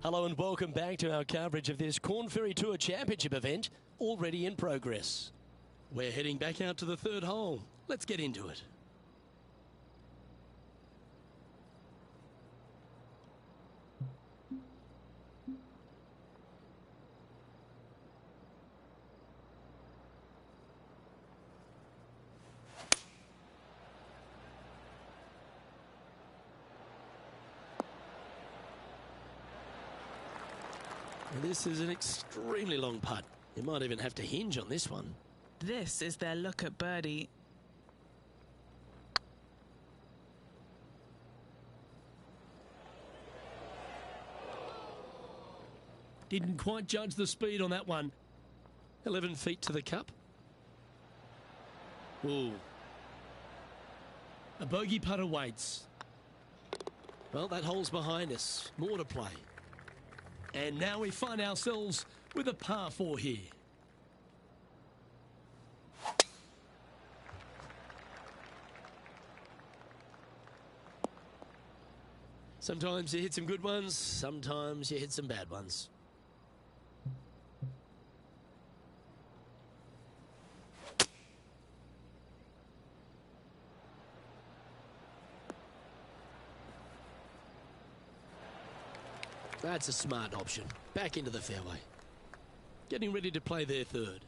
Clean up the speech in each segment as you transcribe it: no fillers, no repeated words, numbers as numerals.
Hello and welcome back to our coverage of this Corn Ferry Tour Championship event, already in progress. We're heading back out to the third hole. Let's get into it. This is an extremely long putt. You might even have to hinge on this one. This is their look at birdie. Didn't quite judge the speed on that one. 11 feet to the cup. Ooh. A bogey putt awaits. Well, that hole's behind us. More to play. And now we find ourselves with a par 4 here. Sometimes you hit some good ones, sometimes you hit some bad ones. That's a smart option. Back into the fairway. Getting ready to play their third.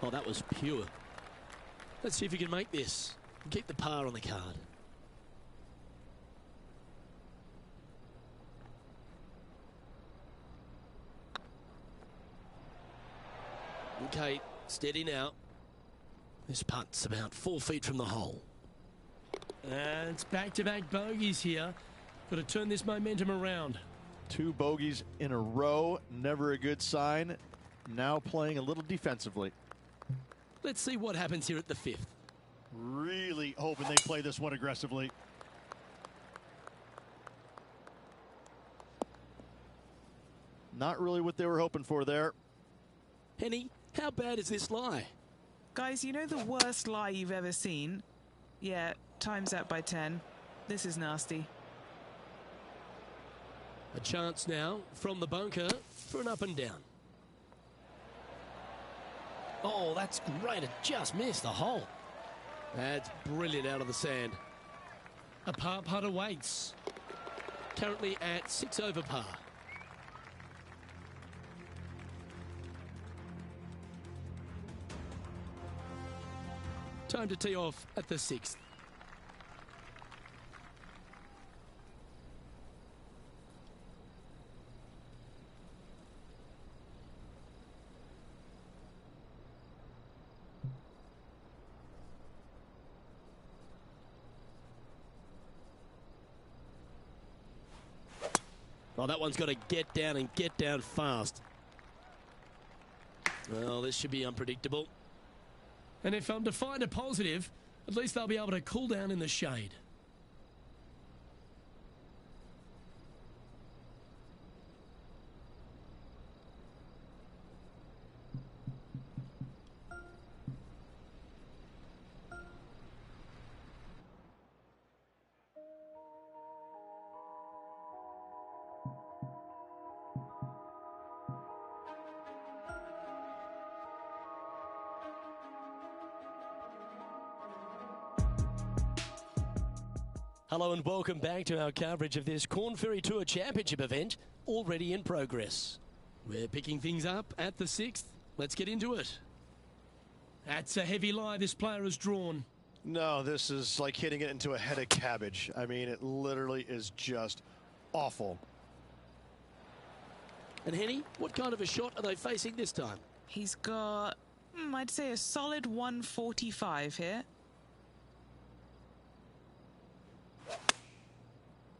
Oh, that was pure. Let's see if you can make this and keep the par on the card. Okay, steady now. This putt's about 4 feet from the hole. And it's back-to-back bogeys here. Got to turn this momentum around. 2 bogeys in a row, never a good sign. Now playing a little defensively. Let's see what happens here at the 5th. Really hoping they play this one aggressively. Not really what they were hoping for there. Henny, how bad is this lie? Guys, you know the worst lie you've ever seen? Yeah, times that by 10. This is nasty. A chance now from the bunker for an up and down. Oh, that's great. It just missed the hole. That's brilliant out of the sand. A par putt awaits. Currently at 6 over par. Time to tee off at the 6th. Oh, that one's got to get down and get down fast. Well, this should be unpredictable. And if I'm to find a positive, at least they'll be able to cool down in the shade. Hello and welcome back to our coverage of this Corn Ferry Tour Championship event, already in progress. We're picking things up at the 6th. Let's get into it. That's a heavy lie this player has drawn. No, this is like hitting it into a head of cabbage. I mean, it literally is just awful. And Henny, what kind of a shot are they facing this time? He's got, I'd say a solid 145 here.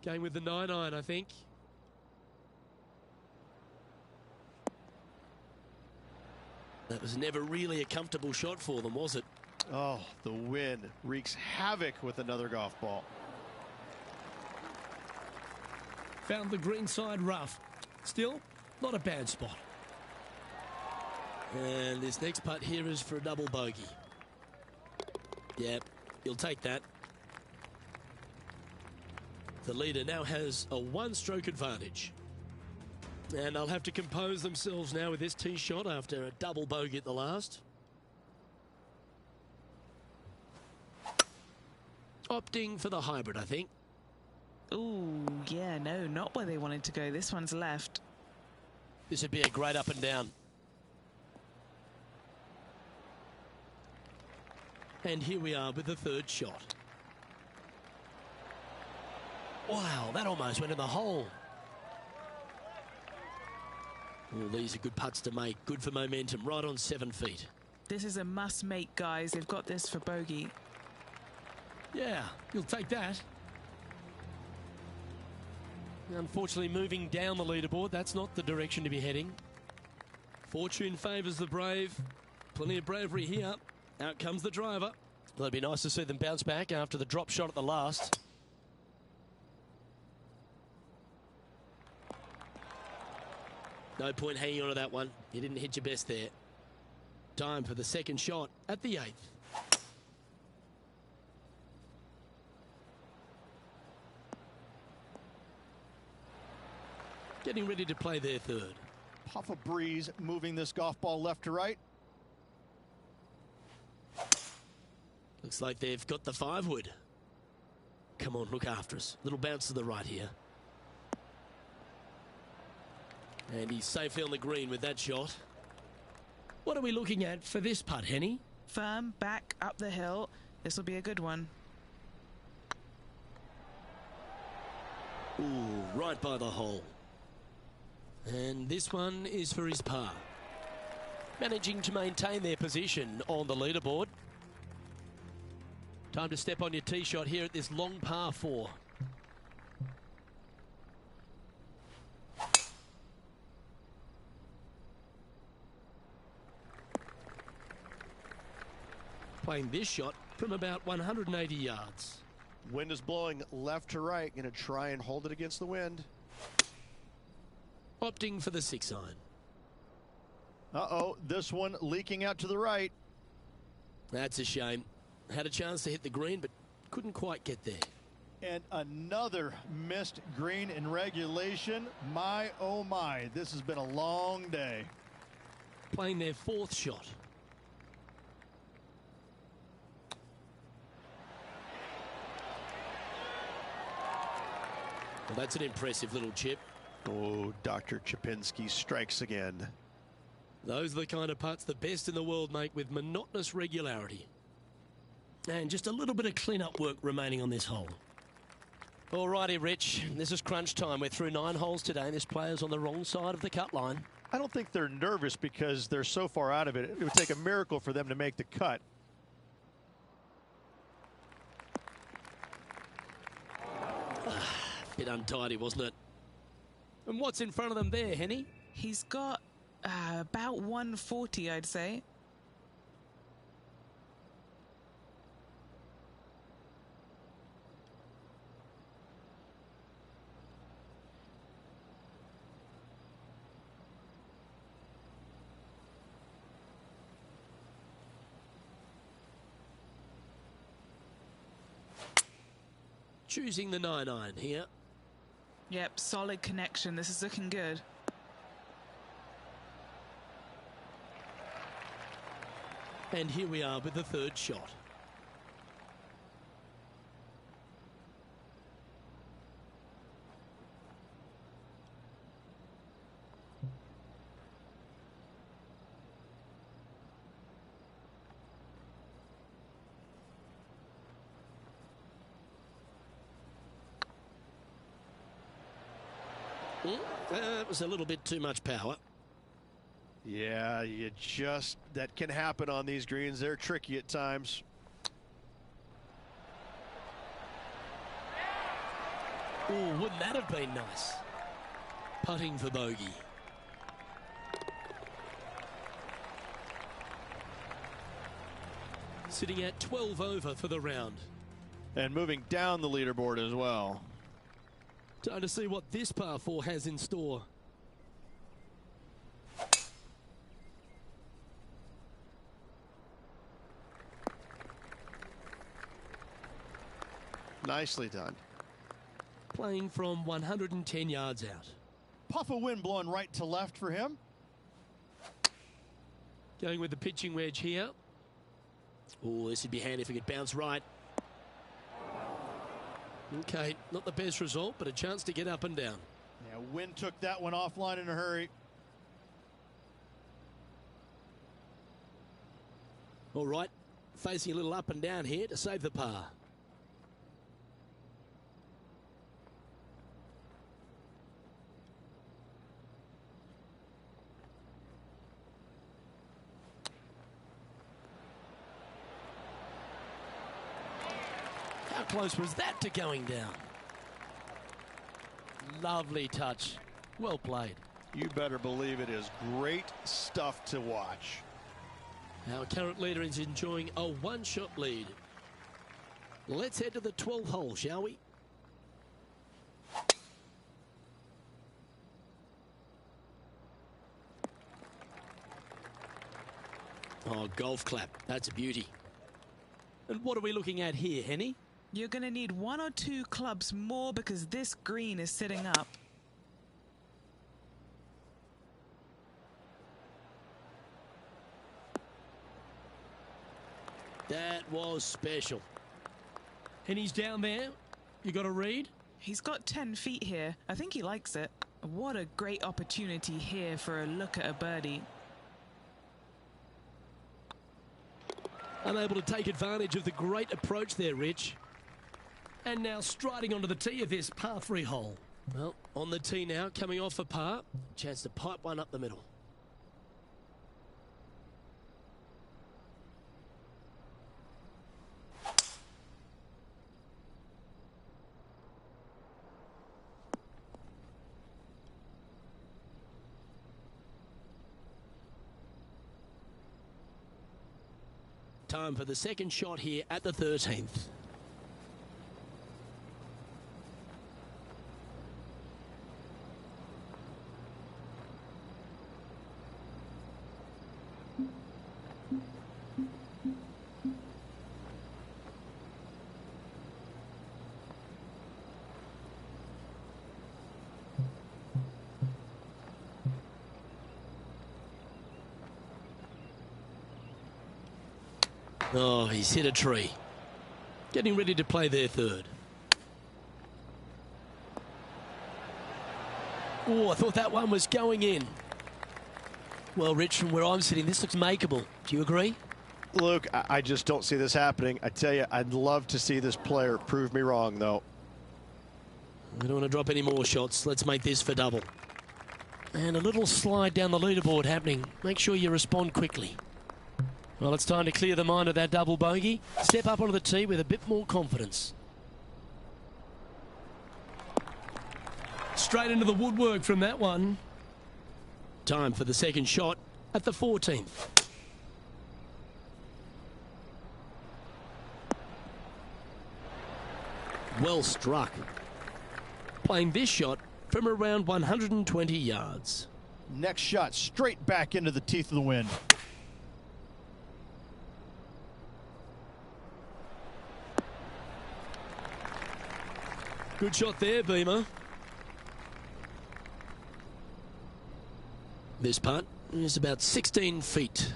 Going with the 9-iron, I think. That was never really a comfortable shot for them, was it? Oh, the wind wreaks havoc with another golf ball. Found the green side rough. Still, Not a bad spot. And this next putt here is for a double bogey. Yep, he'll take that. The leader now has a one-stroke advantage. And they'll have to compose themselves now with this tee shot after a double bogey at the last. Opting for the hybrid, I think. Ooh, yeah, no, not where they wanted to go. This one's left. This would be a great up and down. And here we are with the third shot. Wow, that almost went in the hole. Well, these are good putts to make. Good for momentum, right on 7 feet. This is a must-make, guys. They've got this for bogey. Yeah, you'll take that. Unfortunately, moving down the leaderboard, that's not the direction to be heading. Fortune favours the brave. Plenty of bravery here. Out comes the driver. Well, it'd be nice to see them bounce back after the drop shot at the last. No point hanging on to that one. You didn't hit your best there. Time for the second shot at the 8th. Getting ready to play their third. Puff of breeze moving this golf ball left to right. Looks like they've got the 5-wood. Come on, look after us. Little bounce to the right here. And he's safely on the green with that shot. What are we looking at for this putt, Henny? Firm, back, up the hill. This will be a good one. Ooh, right by the hole. And this one is for his par. Managing to maintain their position on the leaderboard. Time to step on your tee shot here at this long par 4. Playing this shot from about 180 yards. Wind is blowing left to right. Going to try and hold it against the wind. Opting for the 6-iron. Uh-oh, this one leaking out to the right. That's a shame. Had a chance to hit the green, but couldn't quite get there. And another missed green in regulation. My, oh my, this has been a long day. Playing their 4th shot. Well, that's an impressive little chip. Oh, Dr. Chapinski strikes again. Those are the kind of putts the best in the world make with monotonous regularity. And just a little bit of clean-up work remaining on this hole. Alrighty, Rich. This is crunch time. We're through 9 holes today. This player's on the wrong side of the cut line. I don't think they're nervous because they're so far out of it. It would take a miracle for them to make the cut. Bit untidy, wasn't it? And what's in front of them there, Henny? He's got about 140, I'd say. Choosing the 9-iron here. Yep, solid connection. This is looking good. And here we are with the 3rd shot. It was a little bit too much power. Yeah, that can happen on these greens. They're tricky at times. Oh, wouldn't that have been nice? Putting for bogey. Sitting at 12 over for the round. And moving down the leaderboard as well. Time to see what this par 4 has in store. Nicely done. Playing from 110 yards out. Puff of wind blowing right to left for him. Going with the pitching wedge here. Oh, this would be handy if it could bounce right. Okay, not the best result, but a chance to get up and down. Yeah, wind took that one offline in a hurry. All right, facing a little up and down here to save the par. How close was that to going down? Lovely touch. Well played. You better believe it is great stuff to watch. Our current leader is enjoying a one-shot lead. Let's head to the 12th hole, shall we? Oh, golf clap. That's a beauty. And what are we looking at here, Henny? You're going to need 1 or 2 clubs more because this green is sitting up. That was special. Henny's down there. You got a read? He's got 10 feet here. I think he likes it. What a great opportunity here for a look at a birdie. Unable to take advantage of the great approach there, Rich. And now striding onto the tee of this par 3 hole. Well, on the tee now, coming off a par. Chance to pipe one up the middle. Time for the second shot here at the 13th. Oh, he's hit a tree. Getting ready to play their third. Oh, I thought that one was going in. Well, Rich, from where I'm sitting, this looks makeable. Do you agree? Luke, I just don't see this happening. I tell you, I'd love to see this player prove me wrong, though. We don't want to drop any more shots. Let's make this for double. And a little slide down the leaderboard happening. Make sure you respond quickly. Well, it's time to clear the mind of that double bogey. Step up onto the tee with a bit more confidence. Straight into the woodwork from that one. Time for the second shot at the 14th. Well struck. Playing this shot from around 120 yards. Next shot straight back into the teeth of the wind. Good shot there, Beamer. This putt is about 16 feet.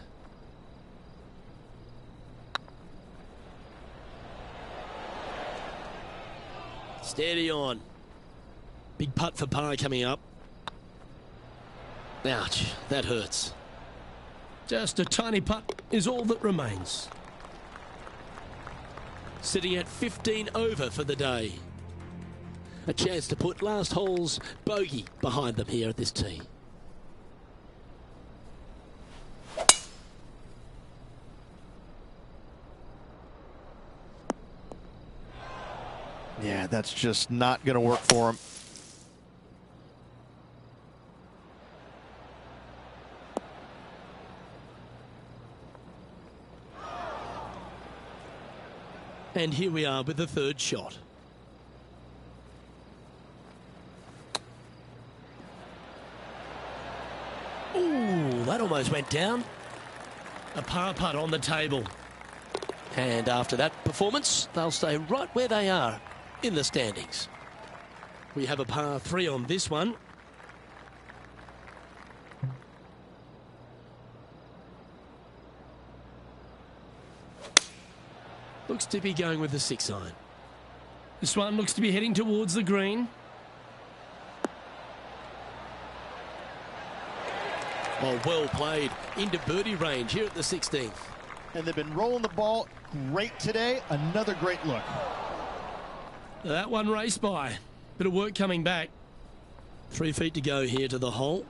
Steady on. Big putt for par coming up. Ouch, that hurts. Just a tiny putt is all that remains. Sitting at 15 over for the day. A chance to put last hole's bogey behind them here at this tee. Yeah, that's just not going to work for him. And here we are with the third shot. Ooh, that almost went down. A par putt on the table. And after that performance, they'll stay right where they are in the standings. We have a par 3 on this one. Looks to be going with the 6-iron. This one looks to be heading towards the green. Oh, well played. Into birdie range here at the 16th. And they've been rolling the ball great today. Another great look. That one raced by. Bit of work coming back. 3 feet to go here to the hole.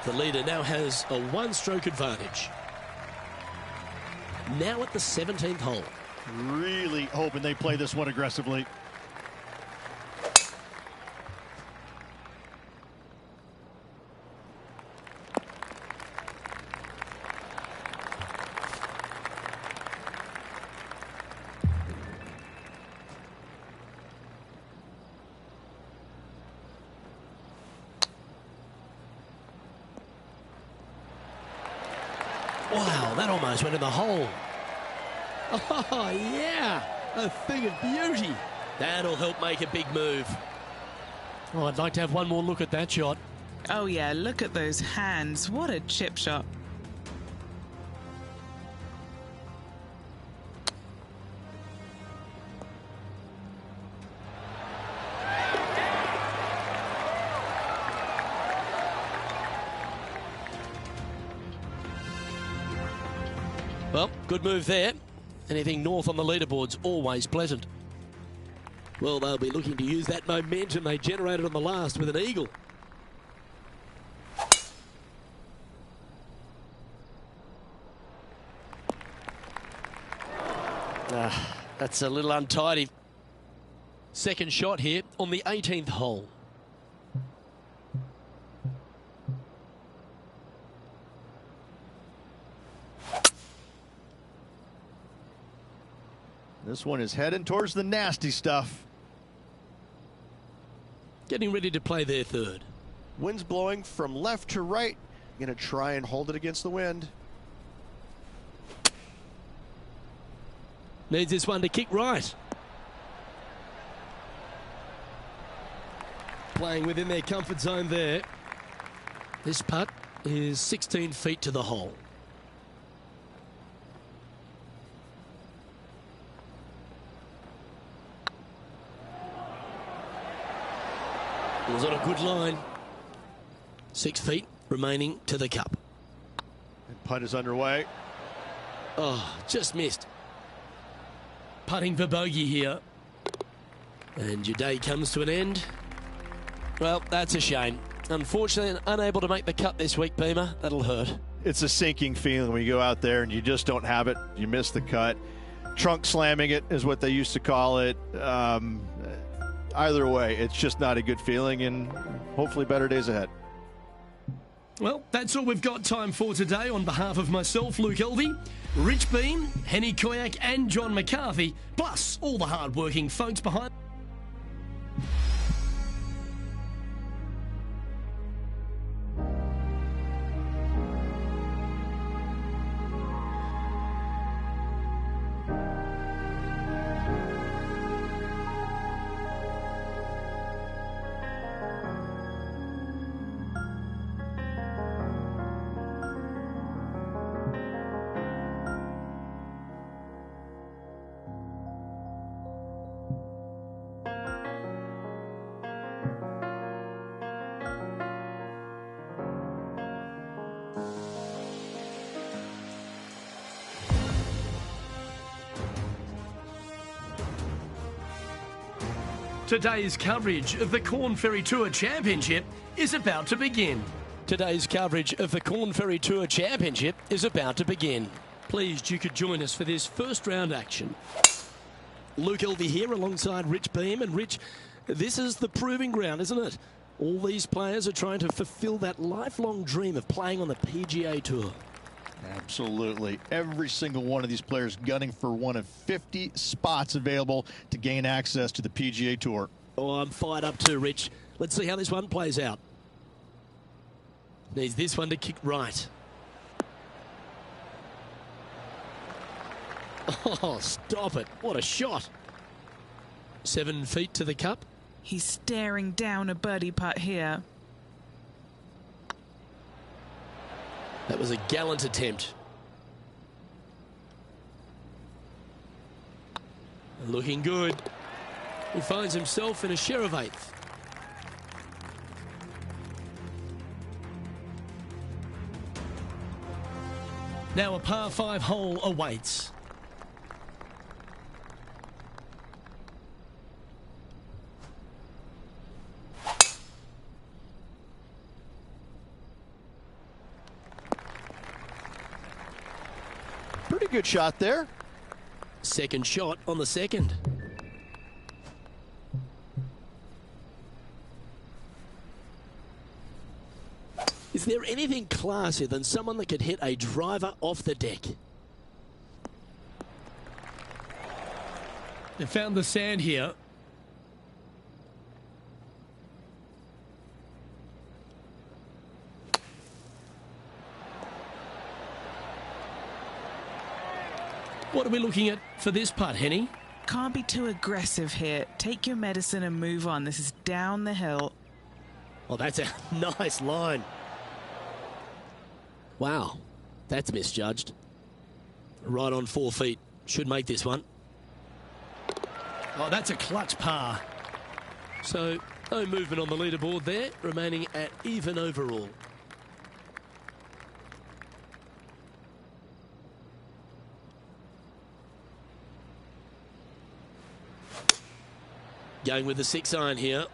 The leader now has a 1-stroke advantage. Now at the 17th hole. Really hoping they play this one aggressively. Wow, that almost went in the hole. Oh, yeah, a thing of beauty. That'll help make a big move. Oh, I'd like to have one more look at that shot. Oh, yeah, look at those hands. What a chip shot. Well, good move there. Anything north on the leaderboard's always pleasant. Well, they'll be looking to use that momentum they generated on the last with an eagle. That's a little untidy. Second shot here on the 18th hole. This one is heading towards the nasty stuff. Getting ready to play their third. Wind's blowing from left to right. Going to try and hold it against the wind. Needs this one to kick right. Playing within their comfort zone there. This putt is 16 feet to the hole. It was on a good line. 6 feet remaining to the cup. And putt is underway. Oh, just missed. Putting for bogey here. And your day comes to an end. Well, that's a shame. Unfortunately, unable to make the cut this week, Beamer. That'll hurt. It's a sinking feeling when you go out there and you just don't have it. You miss the cut. Trunk slamming it is what they used to call it. Either way, it's just not a good feeling, and hopefully better days ahead. Well, that's all we've got time for today. On behalf of myself, Luke Elvey, Rich Beam, Henny Koyak and John McCarthy, plus all the hard-working folks behind... Today's coverage of the Corn Ferry Tour Championship is about to begin. Today's coverage of the Corn Ferry Tour Championship is about to begin. Pleased you could join us for this first round action. Luke Elvey here alongside Rich Beam. And Rich, this is the proving ground, isn't it? All these players are trying to fulfill that lifelong dream of playing on the PGA Tour. Absolutely. Every single one of these players gunning for one of 50 spots available to gain access to the PGA Tour. Oh, I'm fired up too, Rich. Let's see how this one plays out. Needs this one to kick right. Oh, stop it. What a shot. 7 feet to the cup. He's staring down a birdie putt here. That was a gallant attempt. Looking good. He finds himself in a share of 8th. Now a par 5 hole awaits. Pretty good shot there. Second shot on the second. Is there anything classier than someone that could hit a driver off the deck? They found the sand here. What are we looking at for this putt, Henny? Can't be too aggressive here. Take your medicine and move on. This is down the hill. Oh, that's a nice line. Wow, that's misjudged. Right on 4 feet. Should make this one. Oh, that's a clutch par. So, no movement on the leaderboard there, remaining at even overall. Going with the 6-iron here.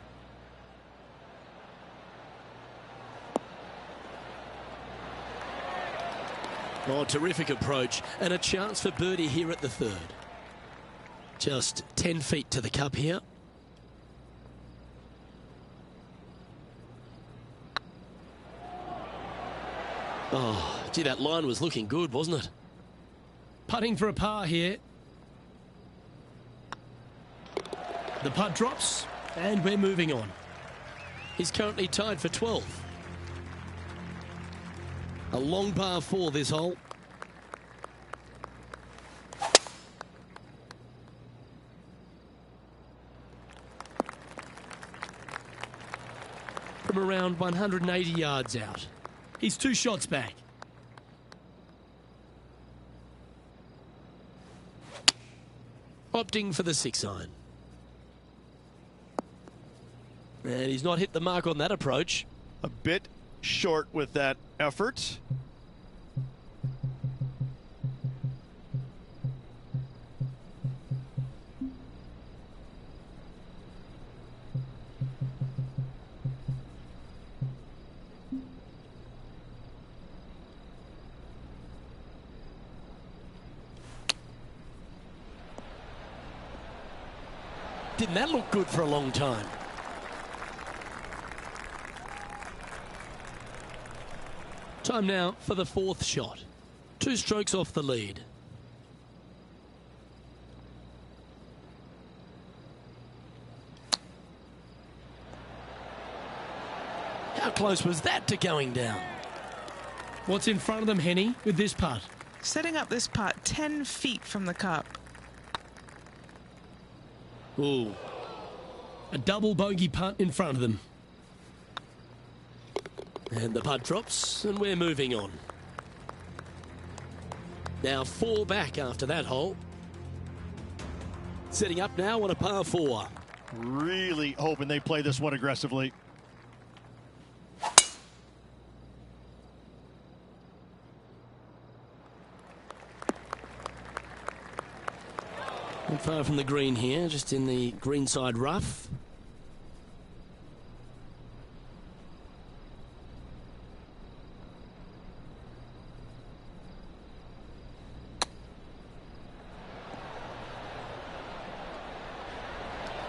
Oh, terrific approach. And a chance for birdie here at the 3rd. Just 10 feet to the cup here. Oh, gee, that line was looking good, wasn't it? Putting for a par here. The putt drops, and we're moving on. He's currently tied for 12th. A long par 4 this hole. From around 180 yards out. He's 2 shots back. Opting for the 6-iron. And he's not hit the mark on that approach. A bit short with that effort. Didn't that look good for a long time? Time now for the 4th shot. 2 strokes off the lead. How close was that to going down? What's in front of them, Henny, with this putt? Setting up this putt 10 feet from the cup. Ooh. A double bogey putt in front of them. And the putt drops, and we're moving on. Now 4 back after that hole. Setting up now on a par 4. Really hoping they play this one aggressively. Not far from the green here, just in the greenside rough.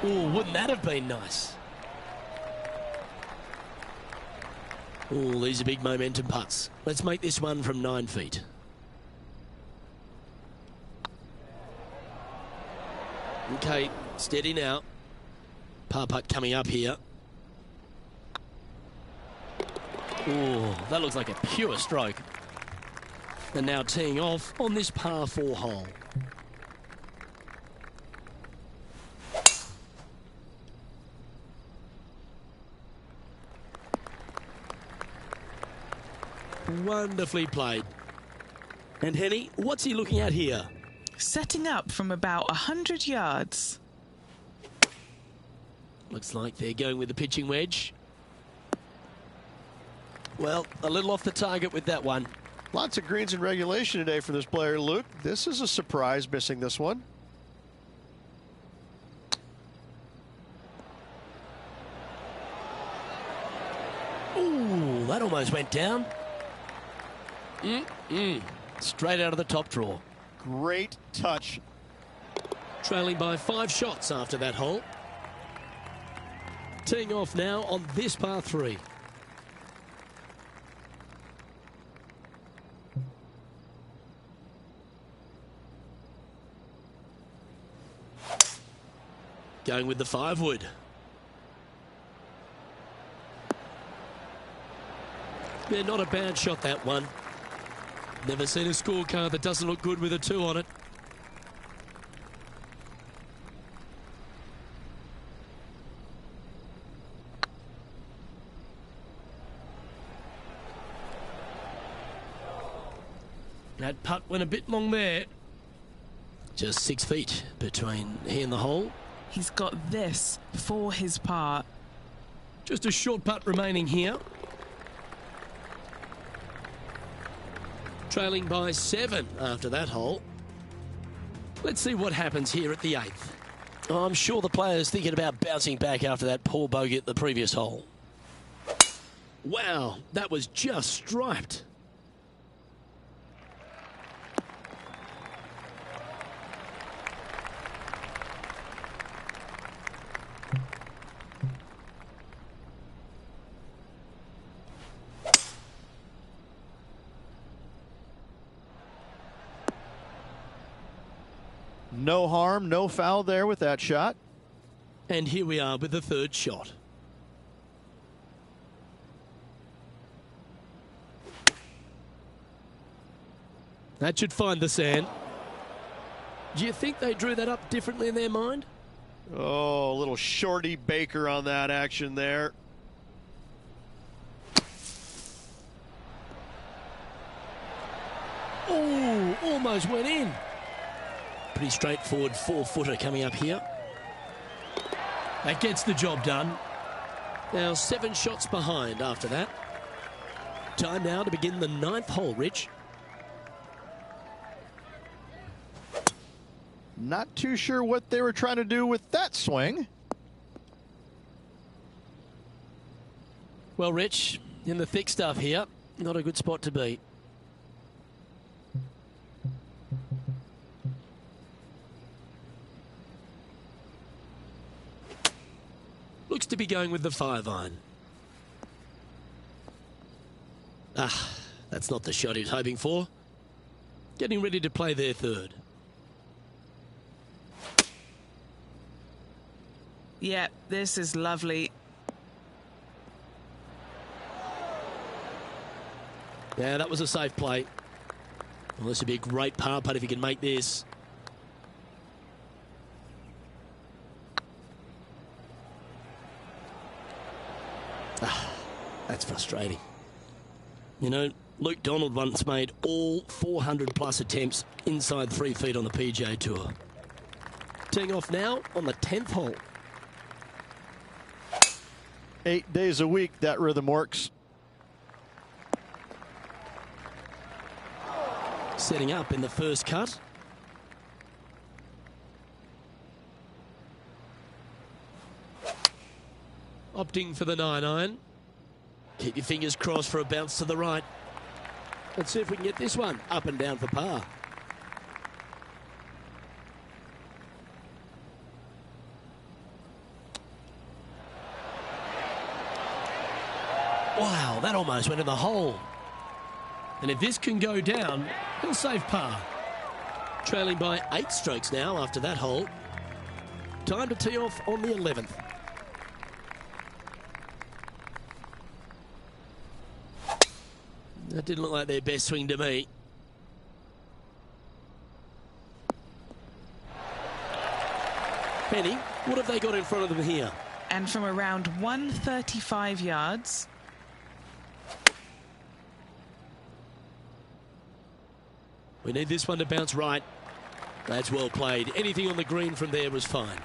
Oh, wouldn't that have been nice? Oh, these are big momentum putts. Let's make this one from 9 feet. Okay, steady now. Par putt coming up here. Oh, that looks like a pure stroke. And now teeing off on this par 4 hole. Wonderfully played. And Henny, what's he looking at here? Setting up from about 100 yards. Looks like they're going with the pitching wedge. Well, a little off the target with that one. Lots of greens in regulation today for this player, Luke. This is a surprise, missing this one. Ooh, that almost went down. Straight out of the top draw. Great touch. Trailing by 5 shots after that hole. Teeing off now on this par 3. Going with the 5-wood. Yeah, not a bad shot, that one. Never seen a scorecard that doesn't look good with a 2 on it. That putt went a bit long there. Just 6 feet between he and the hole. He's got this for his par. Just a short putt remaining here. Trailing by 7 after that hole. Let's see what happens here at the 8th. Oh, I'm sure the player's thinking about bouncing back after that poor bogey at the previous hole. Wow, that was just striped. No harm, no foul there with that shot. And here we are with the 3rd shot. That should find the sand. Do you think they drew that up differently in their mind? Oh, a little shorty Baker on that action there. Oh, almost went in. Pretty straightforward 4-footer coming up here. That gets the job done. Now 7 shots behind after that. Time now to begin the 9th hole, Rich. Not too sure what they were trying to do with that swing. Well, Rich, in the thick stuff here, not a good spot to be. Looks to be going with the 5-iron. Ah, that's not the shot he was hoping for. Getting ready to play their 3rd. Yeah, this is lovely. Yeah, that was a safe play. Well, this would be a great par putt if he can make this. Ah, that's frustrating. You know, Luke Donald once made all 400-plus attempts inside 3 feet on the PGA Tour. Teeing off now on the 10th hole. 8 days a week, that rhythm works. Setting up in the first cut. Opting for the 9-iron. Keep your fingers crossed for a bounce to the right. Let's see if we can get this one up and down for par. Wow, that almost went in the hole. And if this can go down, he'll save par. Trailing by 8 strokes now after that hole. Time to tee off on the 11th. That didn't look like their best swing to me. Penny, what have they got in front of them here? And from around 135 yards. We need this one to bounce right. That's well played. Anything on the green from there was fine.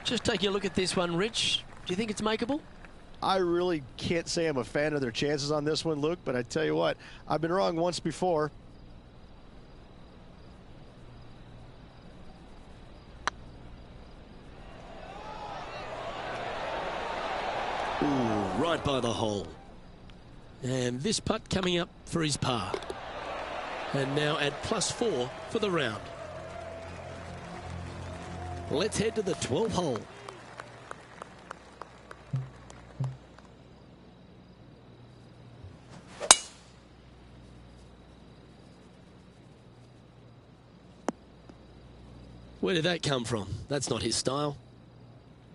Just taking a look at this one, Rich. Do you think it's makeable? I really can't say I'm a fan of their chances on this one, Luke, but I tell you what, I've been wrong once before. Ooh, right by the hole. And this putt coming up for his par. And now at +4 for the round. Let's head to the 12th hole. Where did that come from? That's not his style.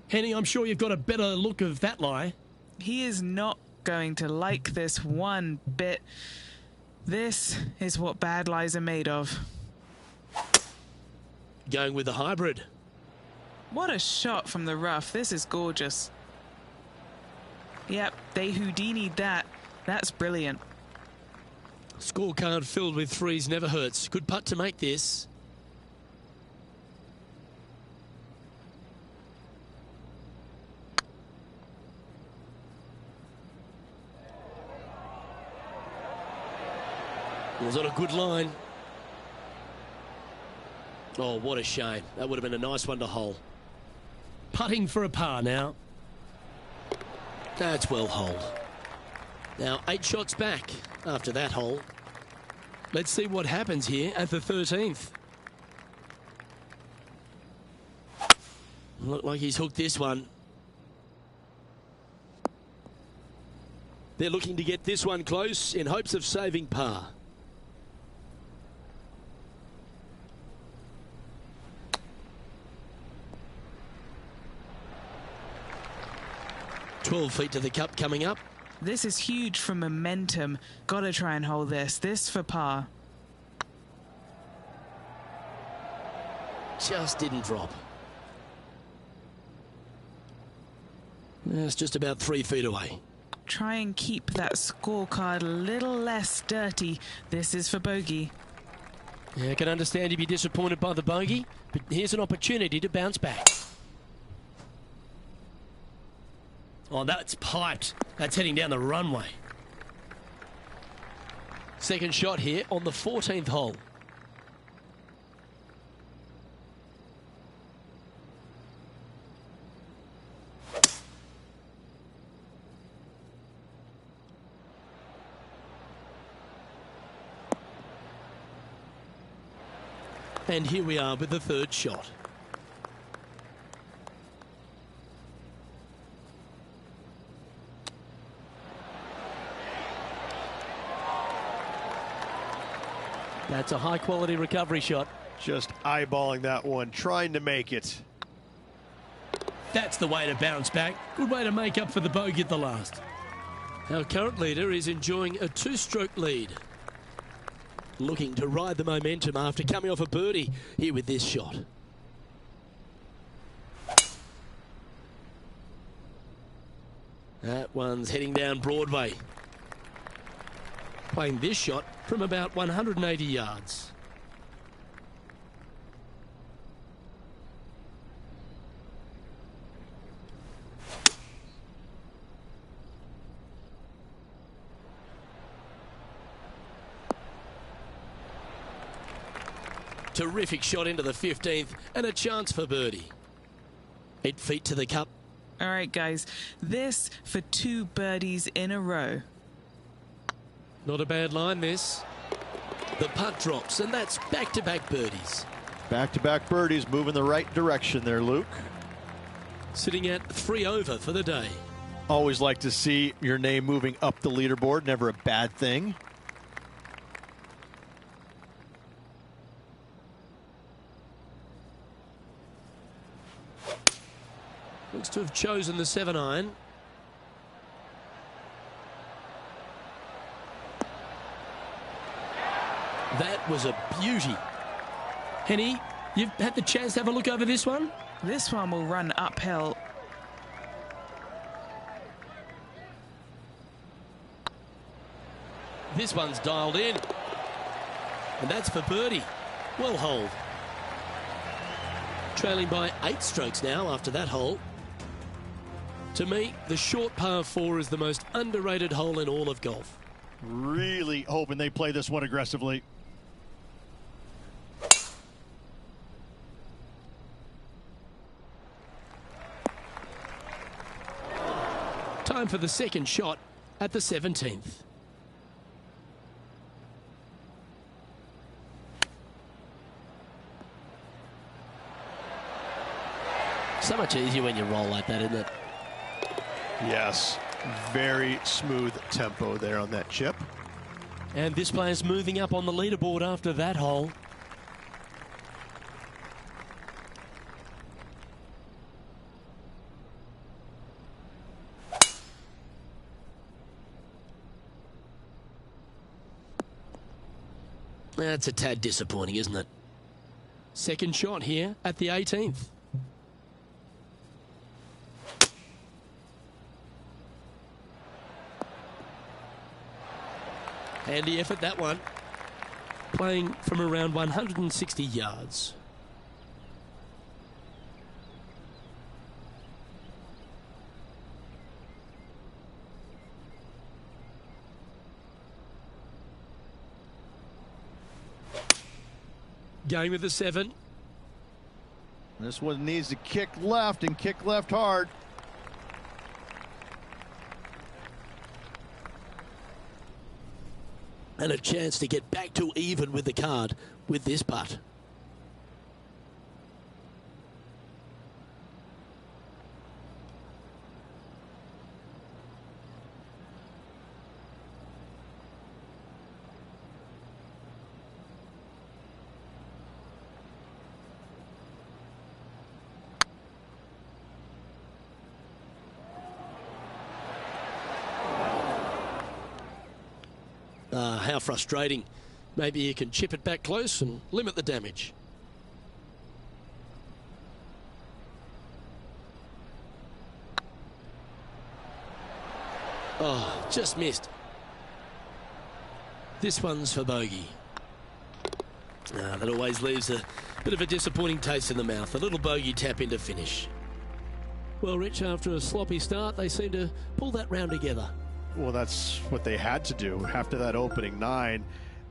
Henny, I'm sure you've got a better look of that lie. He is not going to like this one bit. This is what bad lies are made of. Going with the hybrid. What a shot from the rough. This is gorgeous. Yep, they Houdini'd that. That's brilliant. Scorecard filled with threes never hurts. Good putt to make this. Was on a good line. Oh, what a shame. That would have been a nice one to hole. Putting for a par now. That's well holed. Now 8 shots back after that hole. Let's see what happens here at the 13th. Look like he's hooked this one. They're looking to get this one close in hopes of saving par. .12 feet to the cup coming up. This is huge for momentum. Gotta try and hold this. This for par. Just didn't drop. It's just about 3 feet away. Try and keep that scorecard a little less dirty. This is for bogey. Yeah, I can understand you'd be disappointed by the bogey, but here's an opportunity to bounce back. Oh, that's piped. That's heading down the runway. Second shot here on the 14th hole. And here we are with the third shot. That's a high-quality recovery shot. Just eyeballing that one, trying to make it. That's the way to bounce back. Good way to make up for the bogey at the last. Our current leader is enjoying a 2-stroke lead. Looking to ride the momentum after coming off a birdie here with this shot. That one's heading down Broadway. Playing this shot from about 180 yards. Terrific shot into the 15th and a chance for birdie. 8 feet to the cup. All right, guys. This for 2 birdies in a row. Not a bad line, this. The putt drops, and that's back-to-back birdies. Back-to-back birdies, moving the right direction there, Luke. Sitting at 3 over for the day. Always like to see your name moving up the leaderboard. Never a bad thing. Looks to have chosen the 7-iron. That was a beauty. Henny, you've had the chance to have a look over this one? This one will run uphill. This one's dialed in. And that's for birdie. Well holed. Trailing by 8 strokes now after that hole. To me, the short par 4 is the most underrated hole in all of golf. Really hoping they play this one aggressively. Time for the second shot at the 17th. So much easier when you roll like that, isn't it? Yes, very smooth tempo there on that chip. And this player's moving up on the leaderboard after that hole. That's a tad disappointing, isn't it? Second shot here at the 18th. Handy effort, that one. Playing from around 160 yards. Going with the 7. This one needs to kick left and kick left hard. And a chance to get back to even with the card with this putt. How frustrating. Maybe you can chip it back close and limit the damage. Oh, just missed. This one's for bogey. That always leaves a bit of a disappointing taste in the mouth. A little bogey tap in to finish. Well, Rich, after a sloppy start, they seem to pull that round together. Well, that's what they had to do after that opening 9.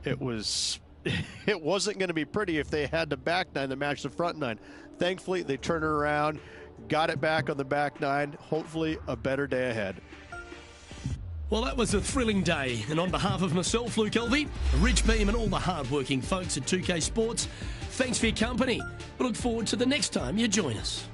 It wasn't going to be pretty if they had the back 9 to match the front 9. Thankfully, they turned it around, got it back on the back 9. Hopefully, a better day ahead. Well, that was a thrilling day. And on behalf of myself, Luke Elvey, Rich Beam and all the hard-working folks at 2K Sports, thanks for your company. We look forward to the next time you join us.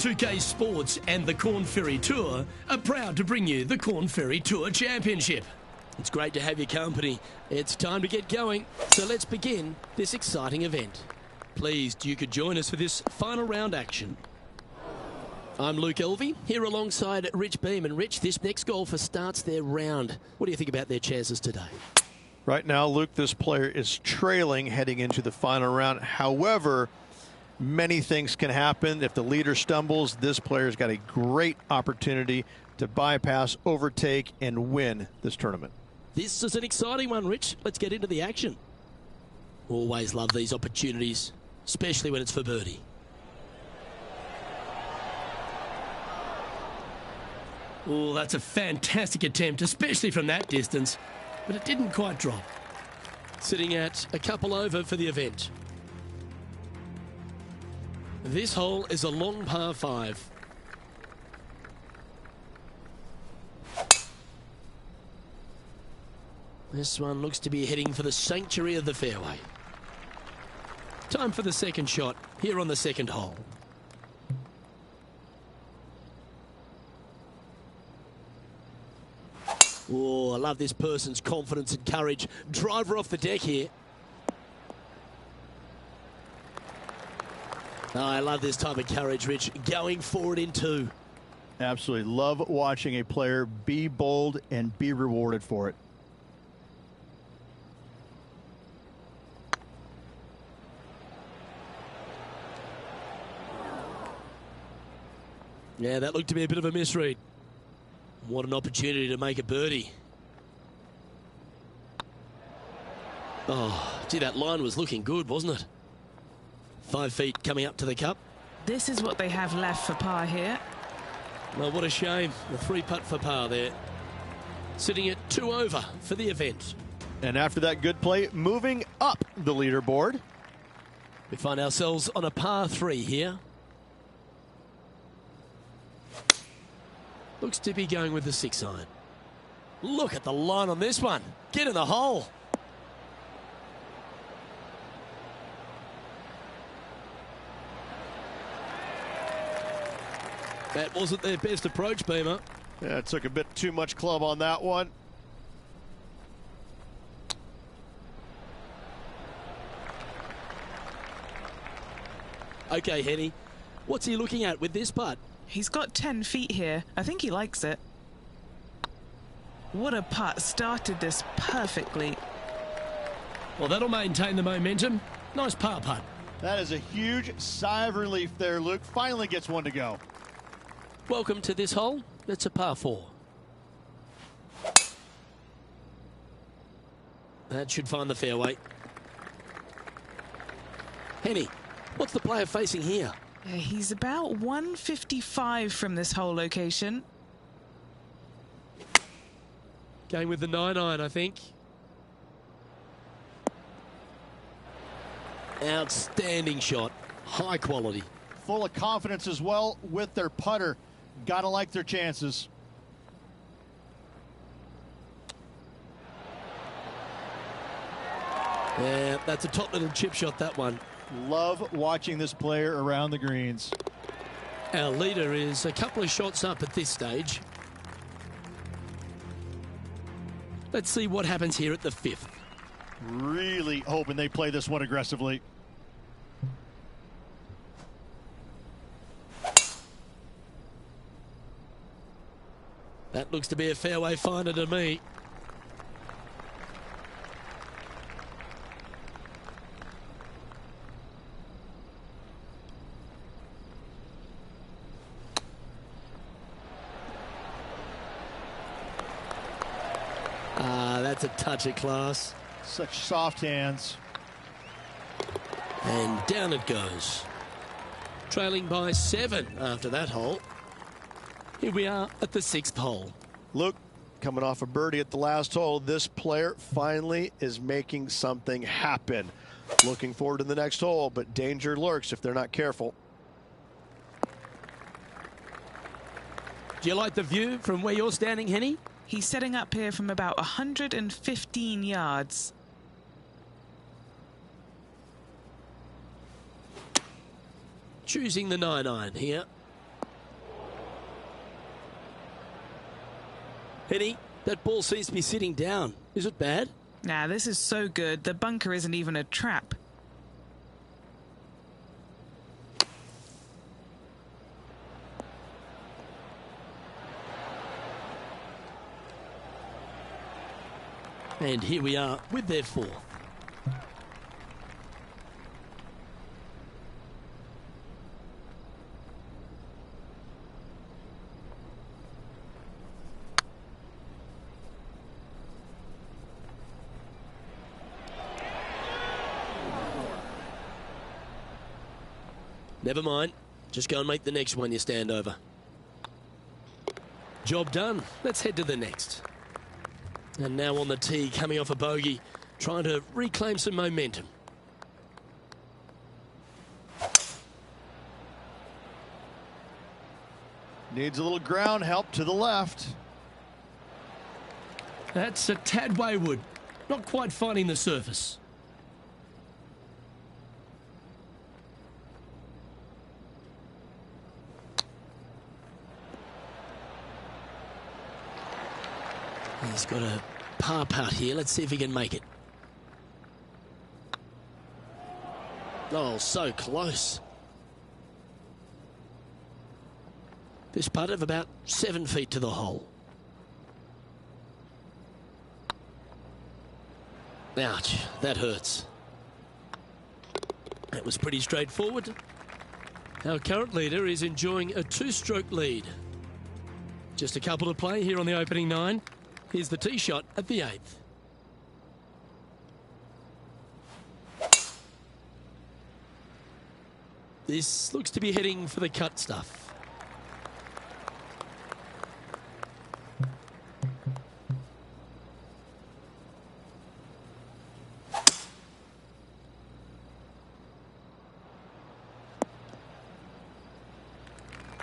2K Sports and the Corn Ferry Tour are proud to bring you the Corn Ferry Tour Championship. It's great to have your company. It's time to get going, so let's begin this exciting event. Pleased you could join us for this final round action. I'm Luke Elvey, here alongside Rich Beam. And Rich, this next golfer starts their round. What do you think about their chances today? Right now, Luke, this player is trailing heading into the final round. However, many things can happen. If the leader stumbles, this player's got a great opportunity to bypass, overtake, and win this tournament. This is an exciting one, Rich. Let's get into the action. Always love these opportunities, especially when it's for birdie. Oh, that's a fantastic attempt, especially from that distance, but it didn't quite drop. Sitting at a couple over for the event. This hole is a long par 5. This one looks to be heading for the sanctuary of the fairway. Time for the second shot here on the second hole. Oh, I love this person's confidence and courage. Driver off the deck here. Oh, I love this type of courage, Rich. Going forward in 2. Absolutely love watching a player be bold and be rewarded for it. Yeah, that looked to be a bit of a misread. What an opportunity to make a birdie. Oh, gee, that line was looking good, wasn't it? 5 feet coming up to the cup. This is what they have left for par here. Well, what a shame. The 3-putt for par there. Sitting at 2 over for the event. And after that good play, moving up the leaderboard. We find ourselves on a par 3 here. Looks to be going with the 6-iron. Look at the line on this one. Get in the hole. That wasn't their best approach, Beamer. Yeah, it took a bit too much club on that one. Okay, Henny. What's he looking at with this putt? He's got 10 feet here. I think he likes it. What a putt. Started this perfectly. Well, that'll maintain the momentum. Nice par putt. That is a huge sigh of relief there, Luke. Finally gets one to go. Welcome to this hole. It's a par 4. That should find the fairway. Henny, what's the player facing here? Yeah, he's about 155 from this hole location. Going with the 9-iron, I think. Outstanding shot. High quality. Full of confidence as well with their putter. Gotta like their chances. Yeah, that's a top little chip shot, that one. Love watching this player around the greens. Our leader is a couple of shots up at this stage. Let's see what happens here at the 5th. Really hoping they play this one aggressively. That looks to be a fairway finder to me. That's a touch of class. Such soft hands. And down it goes. Trailing by 7 after that hole. Here we are at the 6th hole. Luke, coming off a birdie at the last hole, this player finally is making something happen. Looking forward to the next hole, but danger lurks if they're not careful. Do you like the view from where you're standing, Henny? He's setting up here from about 115 yards. Choosing the 9-iron here. Penny, that ball seems to be sitting down. Is it bad? Nah, this is so good. The bunker isn't even a trap. And here we are with their fourth. Never mind. Just go and make the next one you stand over. Job done. Let's head to the next. And now on the tee, coming off a bogey, trying to reclaim some momentum. Needs a little ground help to the left. That's a tad wayward. Not quite finding the surface. He's got a par putt here. Let's see if he can make it. Oh, so close. This putt of about 7 feet to the hole. Ouch, that hurts. That was pretty straightforward. Our current leader is enjoying a 2-stroke lead. Just a couple to play here on the opening 9. Here's the tee shot at the 8th. This looks to be heading for the cut stuff.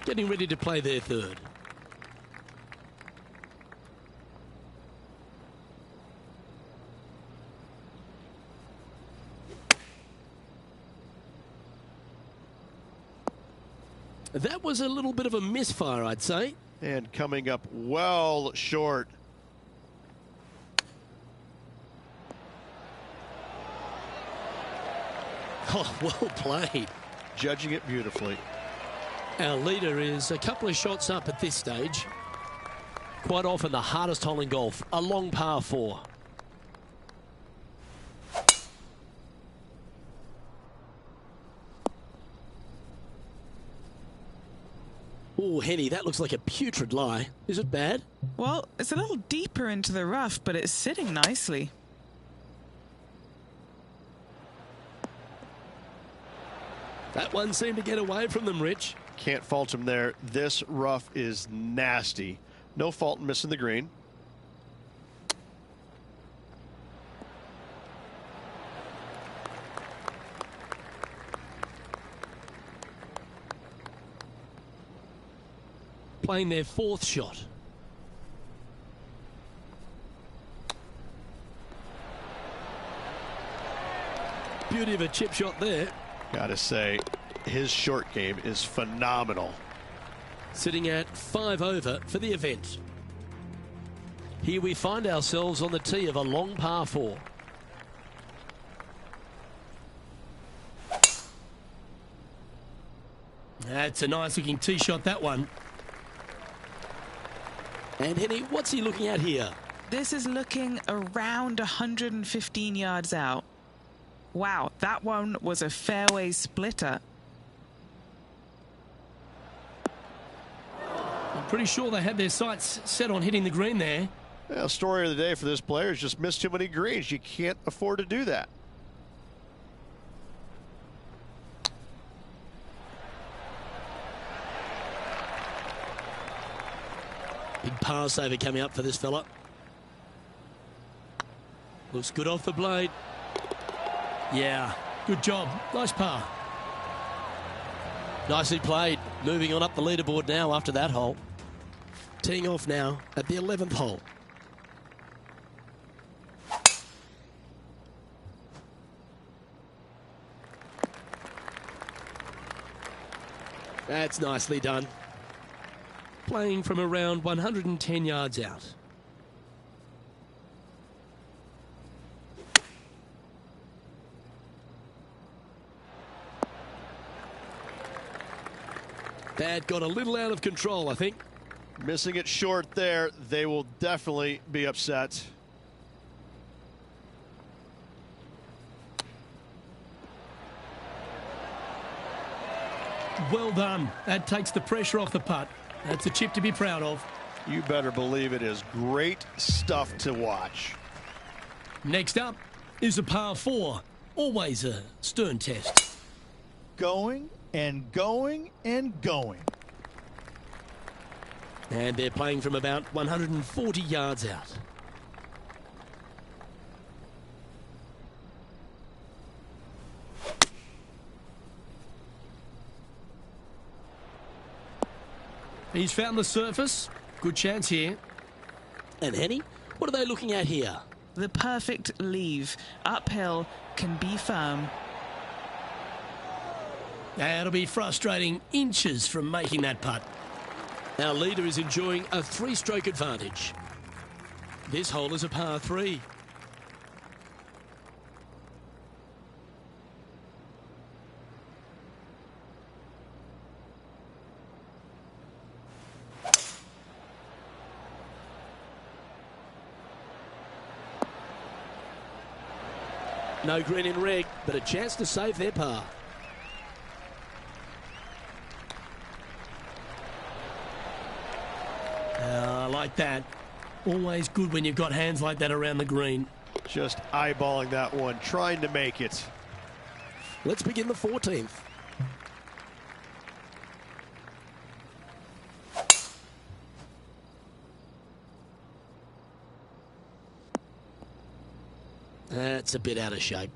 Getting ready to play their third. That was a little bit of a misfire, I'd say. And coming up well short. Oh, well played. Judging it beautifully. Our leader is a couple of shots up at this stage. Quite often the hardest hole in golf, a long par 4. Oh, Henny, that looks like a putrid lie. Is it bad? Well, it's a little deeper into the rough, but it's sitting nicely. That one seemed to get away from them, Rich. Can't fault him there. This rough is nasty. No fault in missing the green. Playing their 4th shot. Beauty of a chip shot there. Gotta say, his short game is phenomenal. Sitting at 5 over for the event. Here we find ourselves on the tee of a long par 4. That's a nice looking tee shot, that one. And Henny, what's he looking at here? This is looking around 115 yards out. Wow, that one was a fairway splitter. I'm pretty sure they had their sights set on hitting the green there. Well, story of the day for this player is just missed too many greens. You can't afford to do that. Big par saver coming up for this fella. Looks good off the blade. Yeah, good job. Nice par. Nicely played. Moving on up the leaderboard now after that hole. Teeing off now at the 11th hole. That's nicely done. Playing from around 110 yards out. That got a little out of control, I think. Missing it short there, they will definitely be upset. Well done. That takes the pressure off the putt. That's a chip to be proud of. You better believe it is great stuff to watch. Next up is a par 4. Always a stern test. Going and going and going. And they're playing from about 140 yards out. He's found the surface. Good chance here. And Henny, what are they looking at here? The perfect leave. Uphill, can be firm. That'll be frustrating, inches from making that putt. Our leader is enjoying a 3-stroke advantage. This hole is a par 3. No green in red, but a chance to save their par. I like that. Always good when you've got hands like that around the green. Just eyeballing that one, trying to make it. Let's begin the 14th. That's a bit out of shape.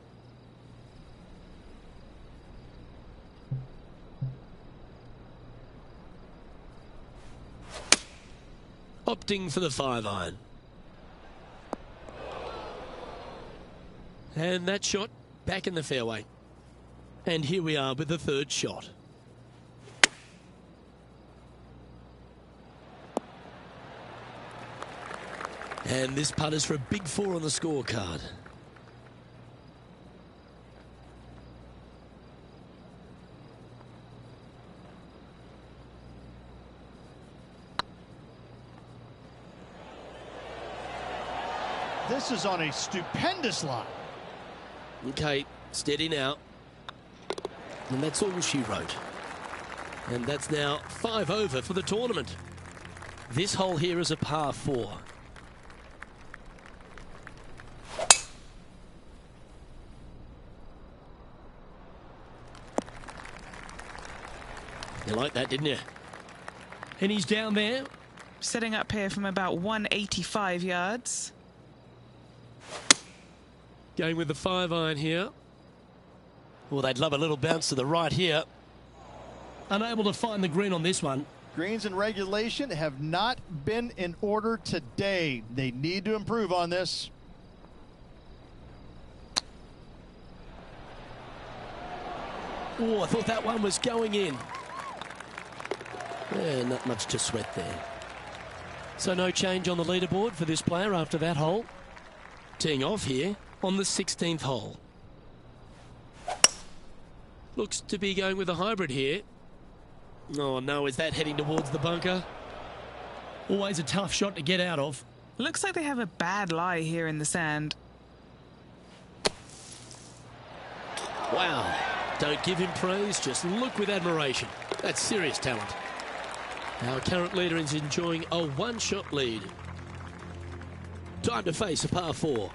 Opting for the 5-iron. And that shot back in the fairway. And here we are with the 3rd shot. And this putt is for a big 4 on the scorecard. This is on a stupendous line. Okay, steady now. And that's all she wrote. And that's now 5 over for the tournament. This hole here is a par 4. You like that, didn't you? And he's down there. Setting up here from about 185 yards. Going with the 5-iron here. Well, they'd love a little bounce to the right here. Unable to find the green on this one. Greens and regulation have not been in order today. They need to improve on this. Oh, I thought that one was going in. Yeah, not much to sweat there. So no change on the leaderboard for this player after that hole. Teeing off here on the 16th hole. Looks to be going with a hybrid here. Oh no, is that heading towards the bunker? Always a tough shot to get out of. Looks like they have a bad lie here in the sand. Wow. Don't give him praise, just look with admiration. That's serious talent. Our current leader is enjoying a 1-shot lead. Time to face a par 4.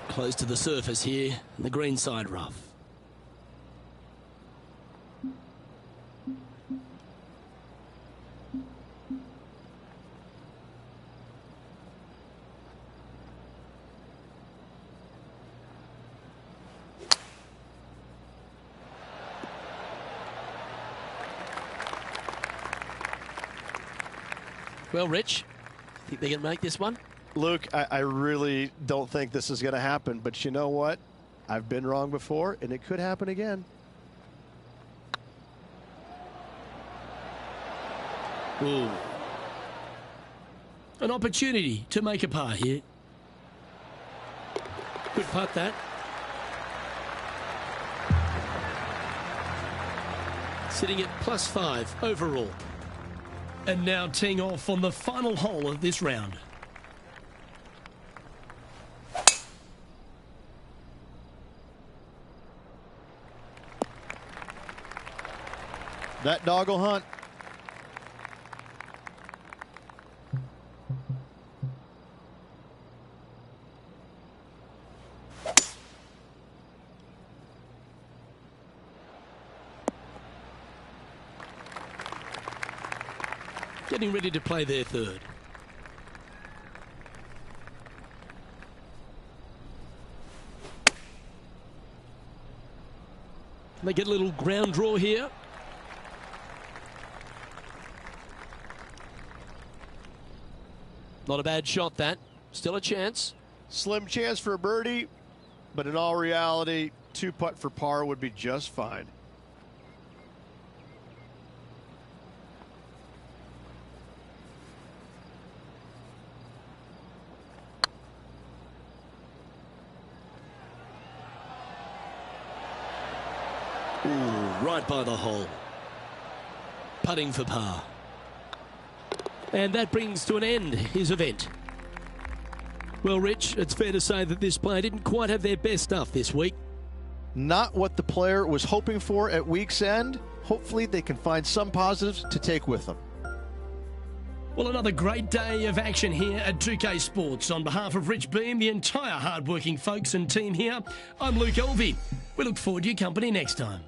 Close to the surface here, the green side rough. Well, Rich, think they can make this one? Luke, I really don't think this is going to happen, but you know what? I've been wrong before, and it could happen again. Ooh. An opportunity to make a par here. Good putt, that. Sitting at +5 overall. And now teeing off on the final hole of this round. That dog will hunt. Getting ready to play their third. They get a little ground draw here. Not a bad shot, that. Still a chance. Slim chance for a birdie, but in all reality, 2-putt for par would be just fine. Ooh, right by the hole. Putting for par. And that brings to an end his event. Well, Rich, it's fair to say that this player didn't quite have their best stuff this week. Not what the player was hoping for at week's end. Hopefully they can find some positives to take with them. Well, another great day of action here at 2K Sports. On behalf of Rich Beam, the entire hard-working folks and team here, I'm Luke Elvey. We look forward to your company next time.